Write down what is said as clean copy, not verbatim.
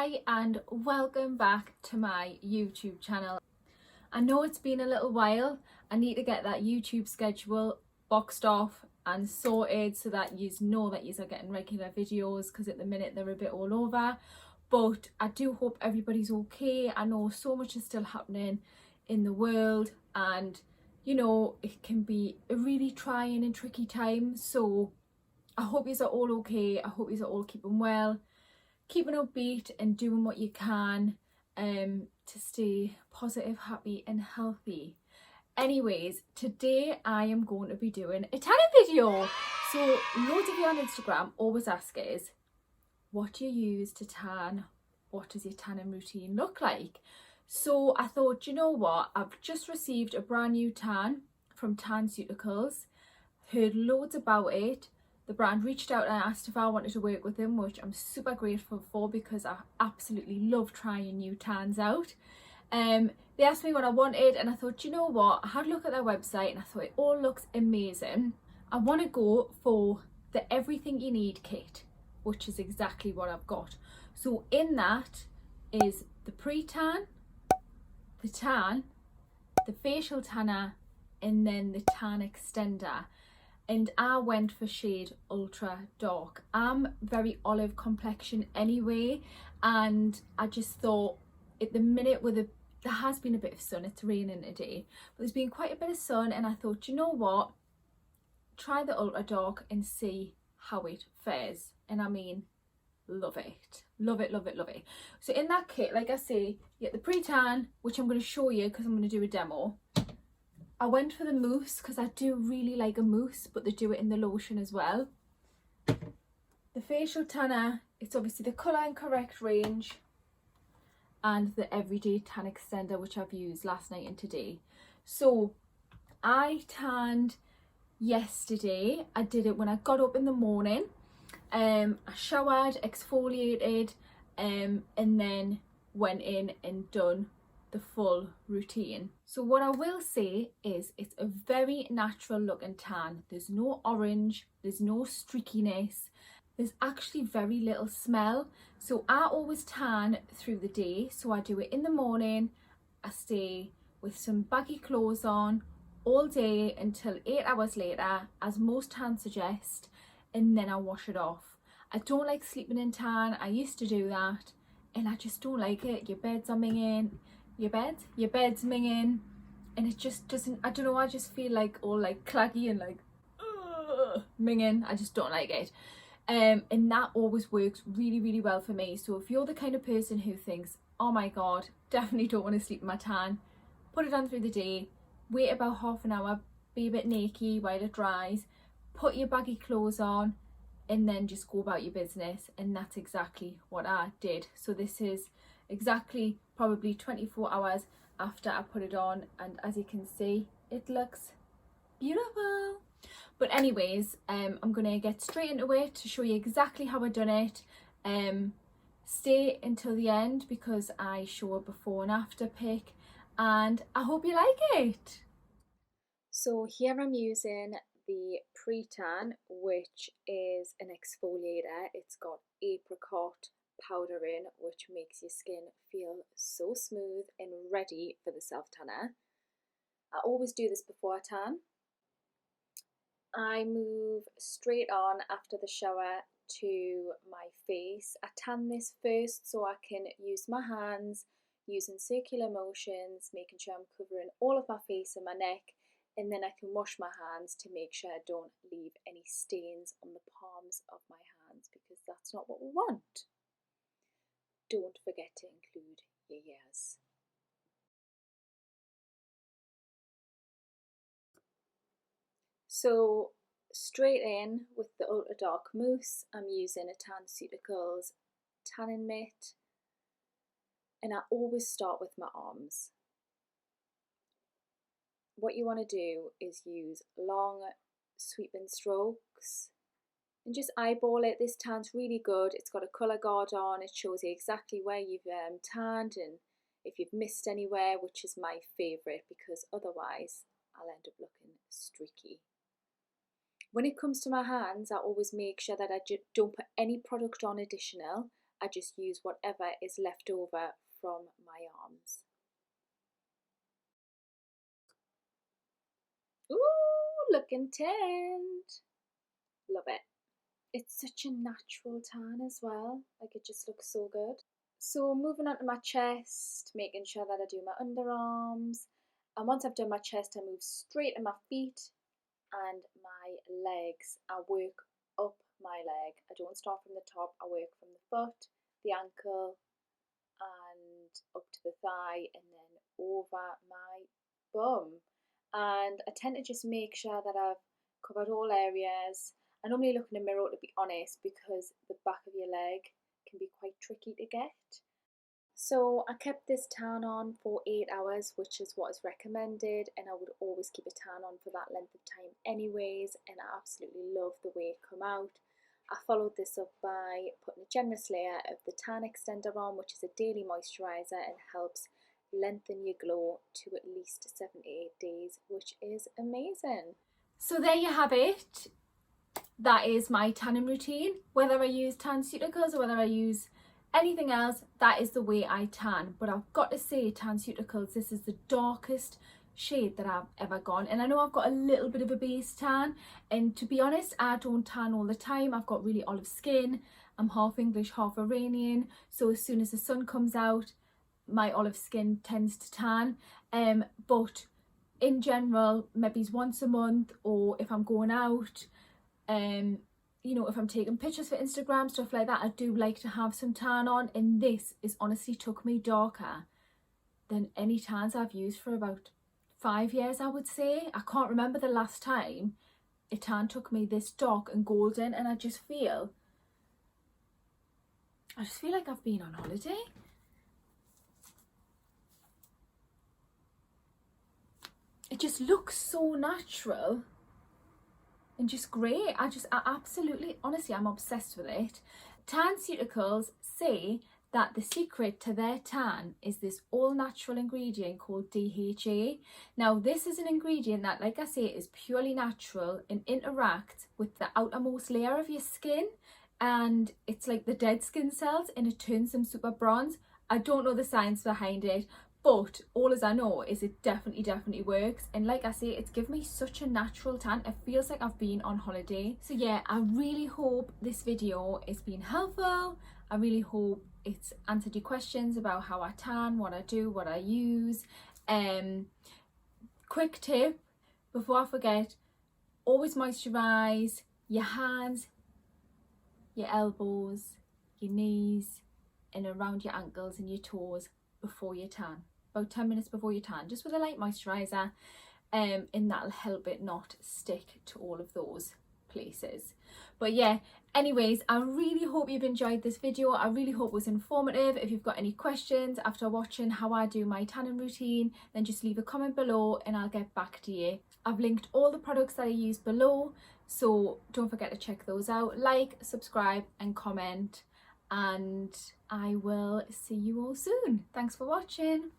Hi and welcome back to my YouTube channel. I know it's been a little while. I need to get that YouTube schedule boxed off and sorted so that you know that you are getting regular videos, because at the minute they're a bit all over. But I do hope everybody's okay. I know so much is still happening in the world, and you know it can be a really trying and tricky time. So I hope you are all okay. I hope you are all keeping well, keeping upbeat and doing what you can to stay positive, happy and healthy. Anyways, today I am going to be doing a tanning video. So loads of you on Instagram always ask us, what do you use to tan? What does your tanning routine look like? So I thought, you know what, I've just received a brand new tan from Tanceuticals, heard loads about it. The brand reached out and asked if I wanted to work with them, which I'm super grateful for because I absolutely love trying new tans out. They asked me what I wanted and I thought, you know what, I had a look at their website and I thought it all looks amazing. I want to go for the everything you need kit, which is exactly what I've got. So in that is the pre-tan, the tan, the facial tanner and then the tan extender. And I went for shade ultra dark. I'm very olive complexion anyway, and I just thought at the minute there has been a bit of sun, it's raining today, but there's been quite a bit of sun, and I thought, you know what, try the ultra dark and see how it fares. And I mean, love it, love it, love it, love it. So in that kit, like I say, you get the pre-tan, which I'm going to show you because I'm going to do a demo. I went for the mousse because I do really like a mousse, but they do it in the lotion as well. The facial tanner, it's obviously the Colour and Correct range, and the everyday tan extender, which I've used last night and today. So I tanned yesterday. I did it when I got up in the morning. I showered, exfoliated, and then went in and done the full routine. So what I will say is it's a very natural looking tan. There's no orange, there's no streakiness, there's actually very little smell. So I always tan through the day. So I do it in the morning, I stay with some baggy clothes on all day until 8 hours later, as most tans suggest, and then I wash it off. I don't like sleeping in tan. I used to do that and I just don't like it. Your beds are minging, your bed's minging, and it just doesn't, I don't know, I just feel like all like claggy and like minging. I just don't like it. And that always works really, really well for me. So if you're the kind of person who thinks, oh my god, definitely don't want to sleep in my tan, put it on through the day, wait about half an hour, be a bit naked while it dries, put your baggy clothes on, and then just go about your business. And that's exactly what I did. So this is exactly probably 24 hours after I put it on, and as you can see, it looks beautiful. But anyways, I'm gonna get straight into it to show you exactly how I done it. Stay until the end because I show a before and after pic, and I hope you like it. So here I'm using the pre-tan, which is an exfoliator. It's got apricot powder in, which makes your skin feel so smooth and ready for the self tanner. I always do this before I tan. I move straight on after the shower to my face. I tan this first so I can use my hands, using circular motions, making sure I'm covering all of my face and my neck, and then I can wash my hands to make sure I don't leave any stains on the palms of my hands, because that's not what we want. Don't forget to include your ears. So straight in with the ultra dark mousse, I'm using a Tanceuticals tanning mitt, and I always start with my arms. What you want to do is use long sweeping strokes and just eyeball it. This tan's really good. It's got a colour guard on. It shows you exactly where you've tanned and if you've missed anywhere, which is my favourite because otherwise I'll end up looking streaky. When it comes to my hands, I always make sure that I don't put any product on additional. I just use whatever is left over from my arms. Ooh, looking tanned. Love it. It's such a natural tan as well. Like, it just looks so good. So moving on to my chest, making sure that I do my underarms. And once I've done my chest, I move straight to my feet and my legs. I work up my leg. I don't start from the top. I work from the foot, the ankle, and up to the thigh, and then over my bum. And I tend to just make sure that I've covered all areas. I normally look in the mirror, to be honest, because the back of your leg can be quite tricky to get. So I kept this tan on for 8 hours, which is what is recommended, and I would always keep a tan on for that length of time anyways, and I absolutely love the way it come out. I followed this up by putting a generous layer of the tan extender on, which is a daily moisturiser and helps lengthen your glow to at least 7 to 8 days, which is amazing. So there you have it. That is my tanning routine. Whether I use Tanceuticals or whether I use anything else, that is the way I tan. But I've got to say, Tanceuticals, this is the darkest shade that I've ever gone. And I know I've got a little bit of a base tan, and to be honest, I don't tan all the time. I've got really olive skin. I'm half English, half Iranian, so as soon as the sun comes out, my olive skin tends to tan. But in general, maybe once a month, or if I'm going out, you know, if I'm taking pictures for Instagram, stuff like that, I do like to have some tan on, and this is honestly took me darker than any tans I've used for about 5 years, I would say. I can't remember the last time a tan took me this dark and golden, and I just feel like I've been on holiday. It just looks so natural and just great. I absolutely, honestly, I'm obsessed with it. Tanceuticals say that the secret to their tan is this all natural ingredient called DHA. Now, this is an ingredient that, like I say, is purely natural and interacts with the outermost layer of your skin, and it's like the dead skin cells, and it turns them super bronze. I don't know the science behind it, but all as I know is it definitely works. And like I say, it's given me such a natural tan. It feels like I've been on holiday. So yeah, I really hope this video has been helpful. I really hope it's answered your questions about how I tan, what I do, what I use. Quick tip before I forget, always moisturize your hands, your elbows, your knees, and around your ankles and your toes before you tan. About 10 minutes before you tan, just with a light moisturiser, and that'll help it not stick to all of those places. But yeah, anyways, I really hope you've enjoyed this video. I really hope it was informative. If you've got any questions after watching how I do my tanning routine, then just leave a comment below and I'll get back to you. I've linked all the products that I use below, so don't forget to check those out. Like, subscribe and comment, and I will see you all soon. Thanks for watching.